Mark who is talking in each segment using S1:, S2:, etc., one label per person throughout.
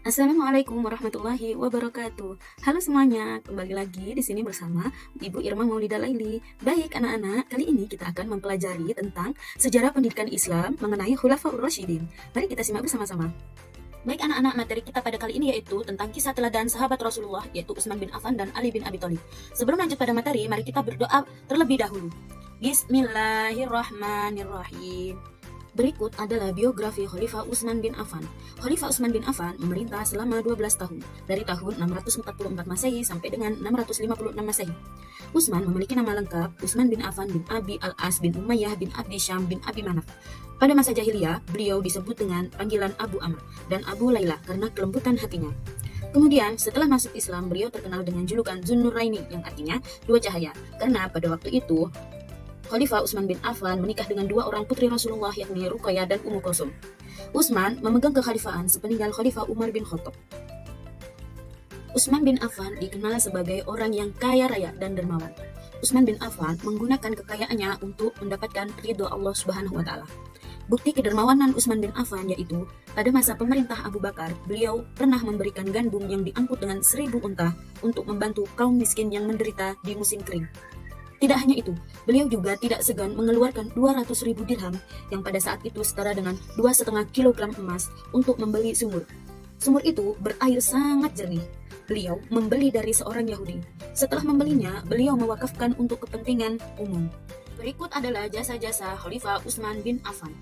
S1: Assalamualaikum warahmatullahi wabarakatuh. Halo semuanya, kembali lagi di sini bersama Ibu Irma Maulida Laili. Baik anak-anak, kali ini kita akan mempelajari tentang sejarah pendidikan Islam mengenai Khulafaur Rasyidin. Mari kita simak bersama-sama. Baik anak-anak, materi kita pada kali ini yaitu tentang kisah teladan sahabat Rasulullah, yaitu Utsman bin Affan dan Ali bin Abi Thalib. Sebelum lanjut pada materi, mari kita berdoa terlebih dahulu. Bismillahirrahmanirrahim. Berikut adalah biografi Khalifah Utsman bin Affan. Khalifah Utsman bin Affan memerintah selama 12 tahun, dari tahun 644 Masehi sampai dengan 656 Masehi. Utsman memiliki nama lengkap Utsman bin Affan bin Abi al-As bin Umayyah bin Abdi Syam bin Abi Manaf. Pada masa jahiliyah, beliau disebut dengan panggilan Abu Amr dan Abu Laila karena kelembutan hatinya. Kemudian, setelah masuk Islam, beliau terkenal dengan julukan Zunnuraini yang artinya dua cahaya, karena pada waktu itu Khalifah Utsman bin Affan menikah dengan dua orang putri Rasulullah, yakni Ruqayyah dan Ummu Kulsum. Utsman memegang kekhalifahan sepeninggal Khalifah Umar bin Khattab. Utsman bin Affan dikenal sebagai orang yang kaya raya dan dermawan. Utsman bin Affan menggunakan kekayaannya untuk mendapatkan ridho Allah Subhanahu wa taala. Bukti kedermawanan Utsman bin Affan yaitu pada masa pemerintah Abu Bakar, beliau pernah memberikan gandum yang diangkut dengan 1000 unta untuk membantu kaum miskin yang menderita di musim kering. Tidak hanya itu, beliau juga tidak segan mengeluarkan 200.000 dirham yang pada saat itu setara dengan 2,5 kilogram emas untuk membeli sumur. Sumur itu berair sangat jernih. Beliau membeli dari seorang Yahudi. Setelah membelinya, beliau mewakafkan untuk kepentingan umum. Berikut adalah jasa-jasa Khalifah Utsman bin Affan.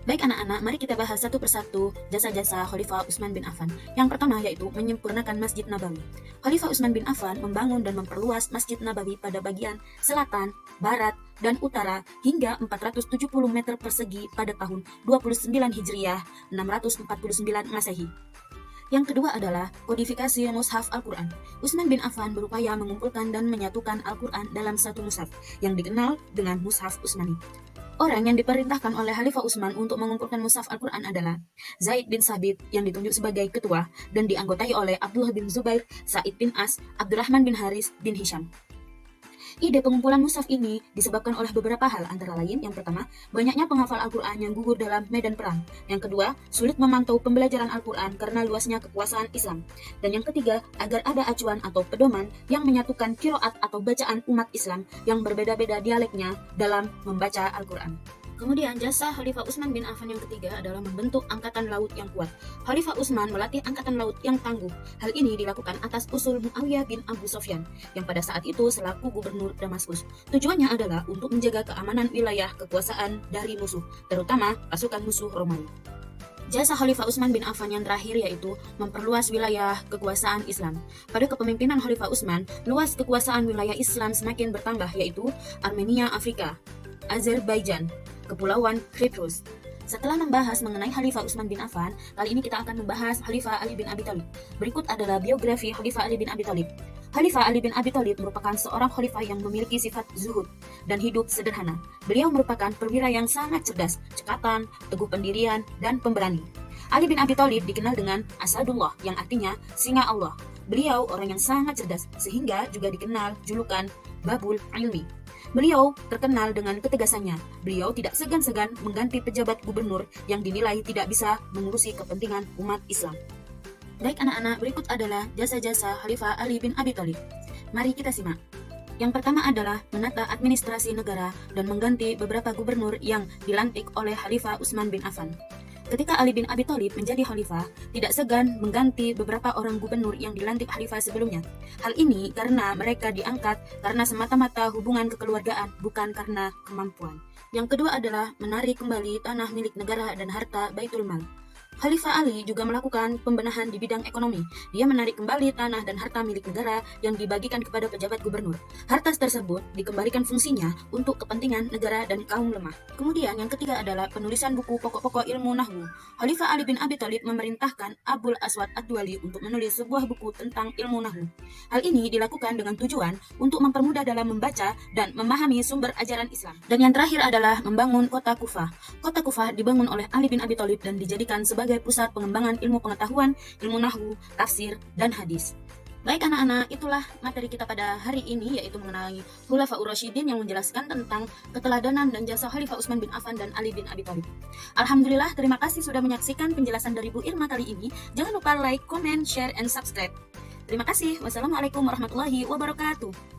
S1: Baik anak-anak, mari kita bahas satu persatu jasa-jasa Khalifah Utsman bin Affan. Yang pertama yaitu menyempurnakan Masjid Nabawi. Khalifah Utsman bin Affan membangun dan memperluas Masjid Nabawi pada bagian selatan, barat, dan utara hingga 470 meter persegi pada tahun 29 Hijriah 649 Masehi. Yang kedua adalah kodifikasi mushaf Al-Quran. Utsman bin Affan berupaya mengumpulkan dan menyatukan Al-Quran dalam satu mushaf yang dikenal dengan Mushaf Utsmani. Orang yang diperintahkan oleh Khalifah Utsman untuk mengumpulkan mushaf Al-Quran adalah Zaid bin Sabit yang ditunjuk sebagai ketua dan dianggotai oleh Abdullah bin Zubair, Sa'id bin As, Abdurrahman bin Haris bin Hisham. Ide pengumpulan mushaf ini disebabkan oleh beberapa hal, antara lain yang pertama, banyaknya penghafal Al-Quran yang gugur dalam medan perang. Yang kedua, sulit memantau pembelajaran Al-Quran karena luasnya kekuasaan Islam. Dan yang ketiga, agar ada acuan atau pedoman yang menyatukan kiroat atau bacaan umat Islam yang berbeda-beda dialeknya dalam membaca Al-Quran. Kemudian jasa Khalifah Utsman bin Affan yang ketiga adalah membentuk angkatan laut yang kuat. Khalifah Utsman melatih angkatan laut yang tangguh. Hal ini dilakukan atas usul Muawiyah bin Abu Sufyan yang pada saat itu selaku gubernur Damaskus. Tujuannya adalah untuk menjaga keamanan wilayah kekuasaan dari musuh, terutama pasukan musuh Romawi. Jasa Khalifah Utsman bin Affan yang terakhir yaitu memperluas wilayah kekuasaan Islam. Pada kepemimpinan Khalifah Utsman, luas kekuasaan wilayah Islam semakin bertambah, yaitu Armenia, Afrika, Azerbaijan, Kepulauan Cyprus. Setelah membahas mengenai Khalifah Utsman bin Affan, kali ini kita akan membahas Khalifah Ali bin Abi Thalib. Berikut adalah biografi Khalifah Ali bin Abi Thalib. Khalifah Ali bin Abi Thalib merupakan seorang khalifah yang memiliki sifat zuhud dan hidup sederhana. Beliau merupakan perwira yang sangat cerdas, cekatan, teguh pendirian, dan pemberani. Ali bin Abi Thalib dikenal dengan Asadullah yang artinya singa Allah. Beliau orang yang sangat cerdas sehingga juga dikenal julukan Babul Ilmi. Beliau terkenal dengan ketegasannya. Beliau tidak segan-segan mengganti pejabat gubernur yang dinilai tidak bisa mengurusi kepentingan umat Islam. Baik anak-anak, berikut adalah jasa-jasa Khalifah Ali bin Abi Thalib. Mari kita simak. Yang pertama adalah menata administrasi negara dan mengganti beberapa gubernur yang dilantik oleh Khalifah Utsman bin Affan. Ketika Ali bin Abi Thalib menjadi khalifah, tidak segan mengganti beberapa orang gubernur yang dilantik khalifah sebelumnya. Hal ini karena mereka diangkat karena semata-mata hubungan kekeluargaan, bukan karena kemampuan. Yang kedua adalah menarik kembali tanah milik negara dan harta Baitul Mal. Khalifah Ali juga melakukan pembenahan di bidang ekonomi. Dia menarik kembali tanah dan harta milik negara yang dibagikan kepada pejabat gubernur. Harta tersebut dikembalikan fungsinya untuk kepentingan negara dan kaum lemah. Kemudian yang ketiga adalah penulisan buku pokok-pokok ilmu nahwu. Khalifah Ali bin Abi Thalib memerintahkan Abul Aswad Ad-Duali untuk menulis sebuah buku tentang ilmu nahwu. Hal ini dilakukan dengan tujuan untuk mempermudah dalam membaca dan memahami sumber ajaran Islam. Dan yang terakhir adalah membangun kota Kufah. Kota Kufah dibangun oleh Ali bin Abi Thalib dan dijadikan sebagai pusat pengembangan ilmu pengetahuan, ilmu nahwu, tafsir, dan hadis. Baik anak-anak, itulah materi kita pada hari ini, yaitu mengenai Khulafaur Rasyidin yang menjelaskan tentang keteladanan dan jasa Khalifah Utsman bin Affan dan Ali bin Abi Thalib. Alhamdulillah, terima kasih sudah menyaksikan penjelasan dari Bu Irma kali ini. Jangan lupa like, comment, share, and subscribe. Terima kasih. Wassalamualaikum warahmatullahi wabarakatuh.